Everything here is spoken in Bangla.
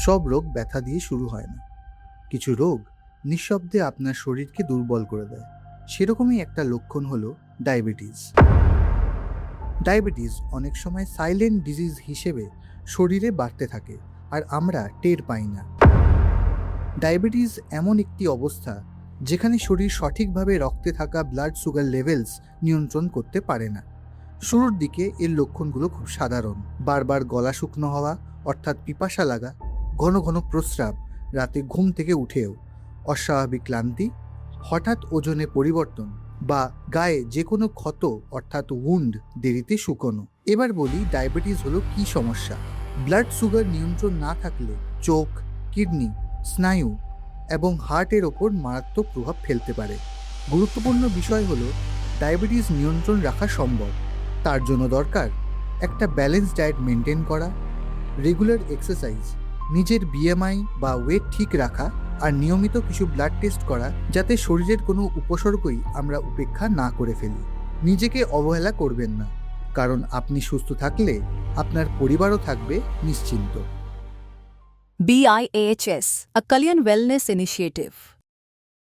সব রোগ ব্যথা দিয়ে শুরু হয় না। কিছু রোগ নিঃশব্দে আপনার শরীরকে দুর্বল করে দেয়। সেরকমই একটা লক্ষণ হলো ডায়াবেটিস। ডায়াবেটিস অনেক সময় সাইলেন্ট ডিজিজ হিসেবে শরীরে বাড়তে থাকে, আর আমরা টের পাই না। ডায়াবেটিস এমন একটি অবস্থা যেখানে শরীর সঠিকভাবে রক্তে থাকা ব্লাড সুগার লেভেলস নিয়ন্ত্রণ করতে পারে না। শুরুর দিকে এর লক্ষণগুলো খুব সাধারণ: বারবার গলা শুকনো হওয়া অর্থাৎ পিপাসা লাগা, ঘন ঘন প্রস্রাব, রাতে ঘুম থেকে উঠেও অস্বাভাবিক ক্লান্তি, হঠাৎ ওজনে পরিবর্তন বা গায়ে যে কোনো ক্ষত অর্থাৎ উন্ড দেরিতে শুকনো। এবার বলি ডায়াবেটিস হলো কি সমস্যা। ব্লাড সুগার নিয়ন্ত্রণ না থাকলে চোখ, কিডনি, স্নায়ু এবং হার্টের ওপর মারাত্মক প্রভাব ফেলতে পারে। গুরুত্বপূর্ণ বিষয় হলো ডায়াবেটিস নিয়ন্ত্রণ রাখা সম্ভব। তার জন্য দরকার একটা ব্যালেন্স ডায়েট মেনটেন করা, রেগুলার এক্সারসাইজ, নিজের বিএমআই বা ওয়েট ঠিক রাখা, আর নিয়মিত কিছু ব্লাড টেস্ট করা, যাতে শরীরের কোনো উপসর্গই আমরা উপেক্ষা না করে ফেলি। নিজেকে অবহেলা করবেন না, কারণ আপনি সুস্থ থাকলে আপনার পরিবারও থাকবে নিশ্চিন্ত। BIAHS, a Kalyan Wellness Initiative.